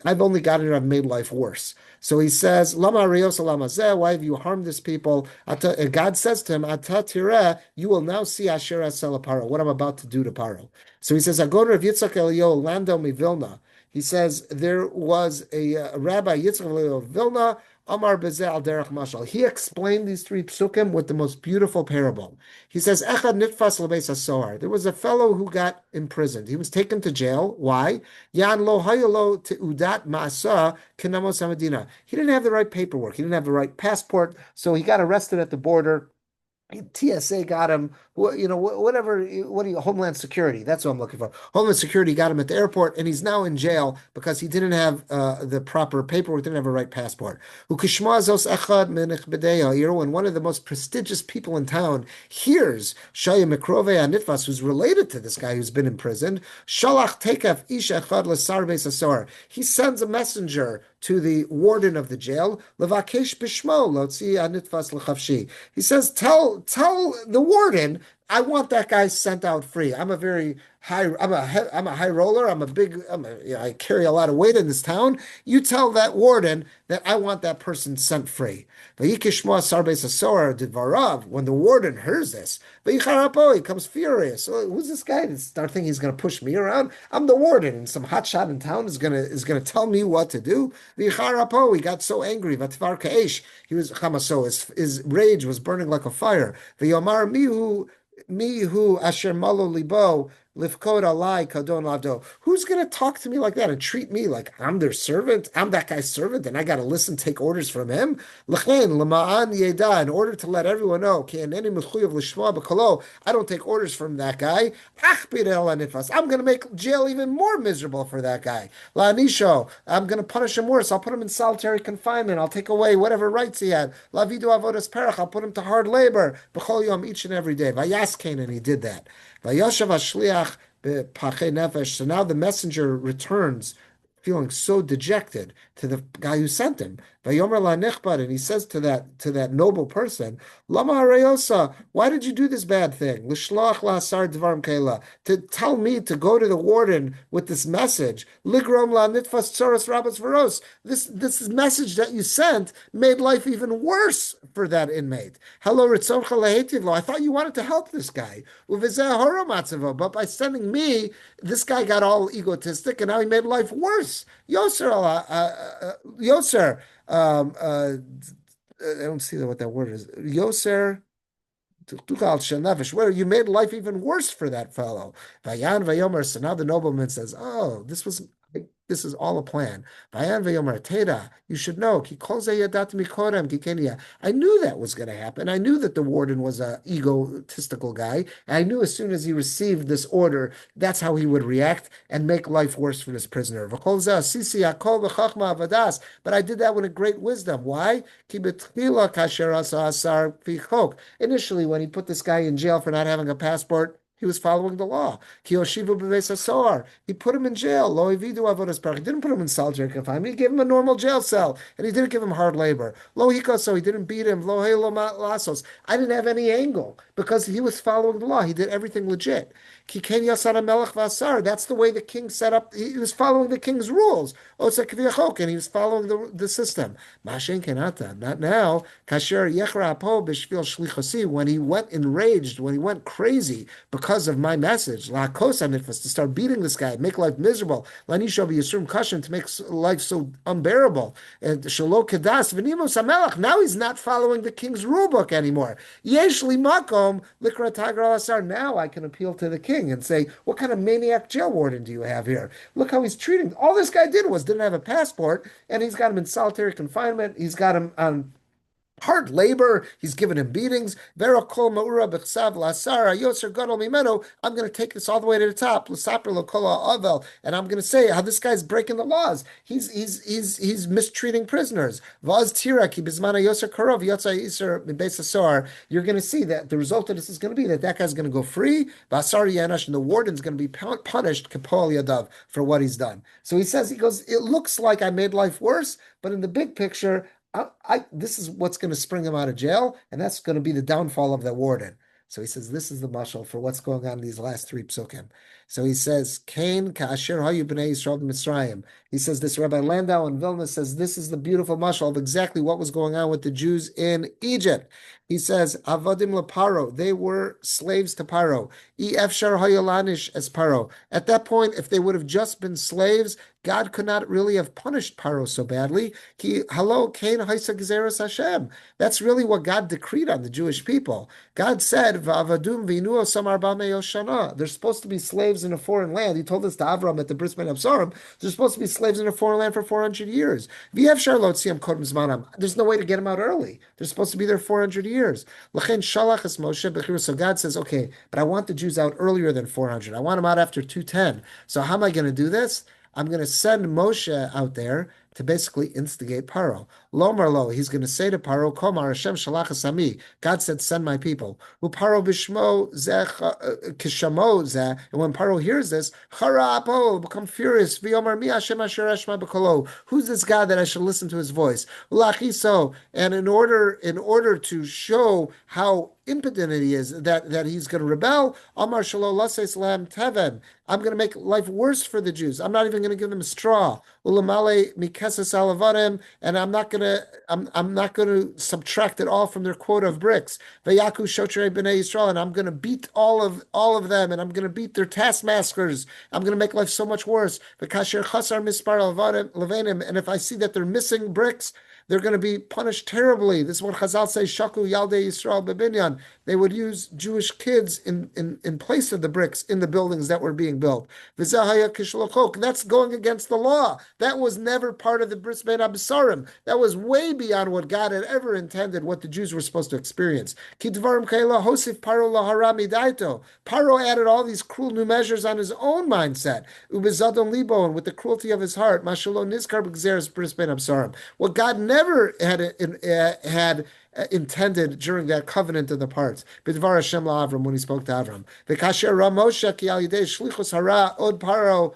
I've only gotten it. I've made life worse." So he says, "Lama harei ozi lama zeh. Why have you harmed this people?" And God says to him, "Ata tireh. You will now see Asher Asel Paro. What I'm about to do to Paro." So he says, "Agon Rav Yitzchak Eliyahu Landau mi Vilna." He says there was a Rabbi Yitzchak of Vilna, Amar Bezeh al Derech Mashal. He explained these three psukim with the most beautiful parable. He says, Echad nitfas lebeis hasohar. There was a fellow who got imprisoned. He was taken to jail. Why? Yan lo hayalo teudat ma'asa kenamos hamadina. He didn't have the right paperwork. He didn't have the right passport, so he got arrested at the border. TSA got him, whatever, Homeland Security, that's what I'm looking for. Homeland Security got him at the airport, and he's now in jail because he didn't have the proper paperwork, didn't have a right passport. When one of the most prestigious people in town hears Shaya Mikrove Anitfas, who's related to this guy who's been imprisoned, Shalach Tekef Ish Echad L'Sar Beis HaSohar. He sends a messenger to the warden of the jail, Levakesh bishmo lotzi anitfas lechavshi. He says, tell the warden, I want that guy sent out free. I'm a very high, I'm a high roller. I carry a lot of weight in this town. You tell that warden that I want that person sent free. When the warden hears this, he comes furious. So who's this guy to start thinking he's going to push me around? I'm the warden, and some hotshot in town is gonna tell me what to do. He got so angry. He was chamaso. His rage was burning like a fire. V'yomar mihu asher malo libo lifkod alai kadon lavdo. Who's going to talk to me like that and treat me like I'm their servant? I'm that guy's servant, and I got to listen, take orders from him. L'chein l'ma'an yeda, in order to let everyone know, ke'eneni mechuyev l'shma b'kolo, I don't take orders from that guy. Achbir el anifas, I'm going to make jail even more miserable for that guy. La'anisho, I'm going to punish him worse. I'll put him in solitary confinement. I'll take away whatever rights he had. Lavidu avodas perach, I'll put him to hard labor. B'chol yom, each and every day. Vayaskein, and he did that. Vayashav hashliach b'pachei nefesh. So now the messenger returns, feeling so dejected, to the guy who sent him. Vayomer la'nichbad, and he says to that noble person, Lama hareyosa, why did you do this bad thing? L'shloach la'asar dvarim keila, to tell me to go to the warden with this message. Ligrom la'nitfas tzoros rabos veros. This message that you sent made life even worse for that inmate. Hello, ritzoncha lehetivlo. I thought you wanted to help this guy. Uvizeh horomatzevo, but by sending me, this guy got all egotistic, and now he made life worse. Yoser, I don't see what that word is. Yoser, where you made life even worse for that fellow. Vayan vayomer. So now the nobleman says, "Oh, this is all a plan." Vayan vayomer teda. You should know. I knew that was going to happen. I knew that the warden was an egotistical guy. And I knew as soon as he received this order, that's how he would react and make life worse for this prisoner. But I did that with a great wisdom. Why? Initially, when he put this guy in jail for not having a passport, he was following the law. He put him in jail. He didn't put him in solitary confinement. He gave him a normal jail cell, and he didn't give him hard labor. So he didn't beat him. I didn't have any angle because he was following the law. He did everything legit. That's the way the king set up. He was following the king's rules. And he was following the system. Not now. When he went enraged, when he went crazy because of my message, to start beating this guy, make life miserable, to make life so unbearable. And now he's not following the king's rule book anymore. Now I can appeal to the king and say, what kind of maniac jail warden do you have here? Look how he's treating. All this guy didn't have a passport, and he's got him in solitary confinement. He's got him on hard labor. He's given him beatings. I'm going to take this all the way to the top. And I'm going to say how this guy's breaking the laws. He's mistreating prisoners. You're going to see that the result of this is going to be that guy's going to go free. And the warden's going to be punished for what he's done. So he goes, it looks like I made life worse, but in the big picture, this is what's going to spring him out of jail, and that's going to be the downfall of the warden. So he says, this is the mashal for what's going on in these last three psukim. So he says, Kain ka'asher hayu b'nei Yisrael b'Mitzrayim. He says, this Rabbi Landau in Vilna says, this is the beautiful mashal of exactly what was going on with the Jews in Egypt. He says, avadim leParo, they were slaves to Paro. Efshar hayolanish as Paro. At that point, if they would have just been slaves, God could not really have punished Paro so badly. Hashem. That's really what God decreed on the Jewish people. God said, they're supposed to be slaves in a foreign land. He told us to Avram at the Bris Ben Absarim, they're supposed to be slaves in a foreign land for 400 years. There's no way to get them out early. They're supposed to be there 400 years. So God says, okay, but I want the Jews out earlier than 400. I want them out after 210. So how am I going to do this? I'm going to send Moshe out there to basically instigate Paro. Lomar lo, he's going to say to Paro, Komar Hashem shalach asami. God said, send my people. Uparo bishmo kishamo zeh. And when Paro hears this, chara apo will become furious. V'yomar mi Hashem asher eshma b'kolo. Who's this God that I should listen to his voice? Ulachiso. And in order to show how impotent he is, that he's going to rebel, Amar Shalom Lases Lam Teven. I'm going to make life worse for the Jews. I'm not even going to give them straw. Ulamale Mikesas Alavarim, and I'm not going to subtract it all from their quota of bricks. Vayaku Shotrei B'nai Yisrael, and I'm going to beat all of them, and I'm going to beat their taskmasters. I'm going to make life so much worse. V'kasher Chasar Mispar Levanim, and if I see that they're missing bricks, they're going to be punished terribly. This is what Chazal says, Shaku Yaldei Yisrael Bebinyan. They would use Jewish kids in place of the bricks in the buildings that were being built. V'zahaya Kishlokok. That's going against the law. That was never part of the Bris Bein Abisarim. That was way beyond what God had ever intended, what the Jews were supposed to experience. Kidvarim Kaila Hosif Paro Laharami Daito. Paro added all these cruel new measures on his own mindset. Ubezadon Libo, and with the cruelty of his heart. Mashalo Nizkar B'Gzeres Bris Bein Abisarim. What God never had intended during that covenant of the parts. B'dvar Hashem la'Avram, when he spoke to Avram. V'kasher Ra Moshe ki al yidei shlichus hara od paro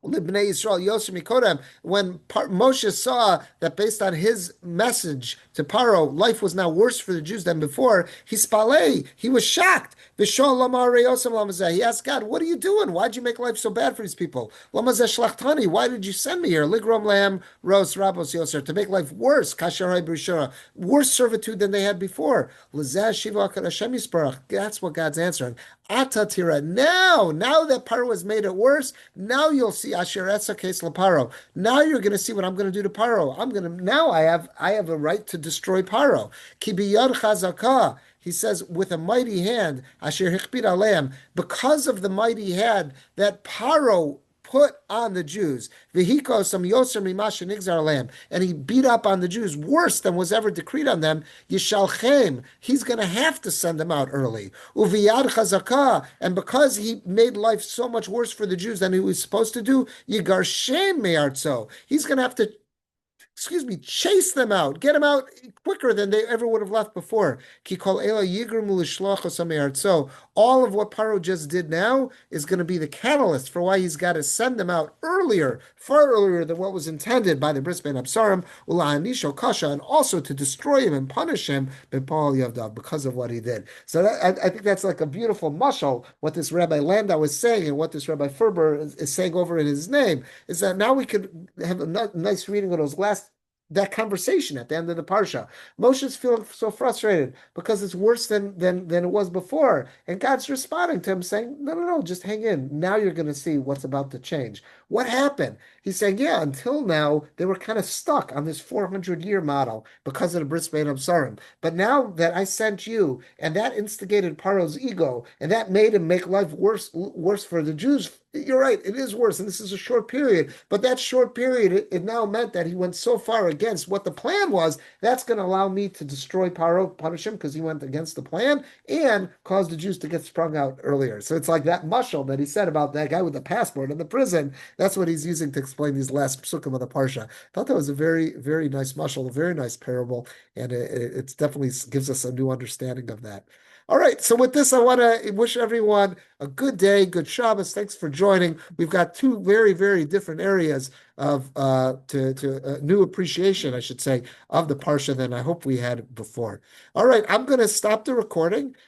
Libnei Yisrael Yosem Mikodem, when Moshe saw that based on his message to Paro, life was now worse for the Jews than before, he was shocked. He asked God, what are you doing? Why'd you make life so bad for these people? Why did you send me here? Ligrom Lam Ros Rabos Yoser, to make life worse, worse servitude than they had before. That's what God's answering. Atatira, now that Paro has made it worse, now you'll see Asher Etza Case Paro. Now you're going to see what I'm going to do to Paro. I have a right to destroy Paro. Ki biyad chazakah. He says, with a mighty hand, Asher Hichbid Aleim, because of the mighty hand that Paro put on the Jews, and he beat up on the Jews worse than was ever decreed on them. Yishalchem, he's going to have to send them out early. Uviyad chazakah, and because he made life so much worse for the Jews than he was supposed to do, Yigar Shem me'artzo, he's going to have to chase them out, get them out quicker than they ever would have left before. So all of what Paro just did now is going to be the catalyst for why he's got to send them out earlier, far earlier than what was intended by the Bris Bein Absarim, and also to destroy him and punish him because of what he did. So I think that's like a beautiful mashal, what this Rabbi Landau was saying and what this Rabbi Ferber is saying over in his name, is that now we could have a nice reading of that conversation at the end of the parsha. Moshe's feeling so frustrated because it's worse than it was before. And God's responding to him saying, no, just hang in. Now you're going to see what's about to change. What happened? He's saying, yeah, until now, they were kind of stuck on this 400-year model because of the Bris Bein Absarim. But now that I sent you, and that instigated Paro's ego, and that made him make life worse for the Jews, you're right, it is worse, and this is a short period. But that short period, it now meant that he went so far against what the plan was, that's going to allow me to destroy Paro, punish him, because he went against the plan, and cause the Jews to get sprung out earlier. So it's like that mashal that he said about that guy with the passport in the prison. That's what he's using to explain these last psukim of the parsha. I thought that was a very, very nice mashal, a very nice parable, and it definitely gives us a new understanding of that. All right, so with this, I want to wish everyone a good day, good Shabbos. Thanks for joining. We've got two very, very different areas of new appreciation, I should say, of the parsha than I hope we had before. All right, I'm going to stop the recording.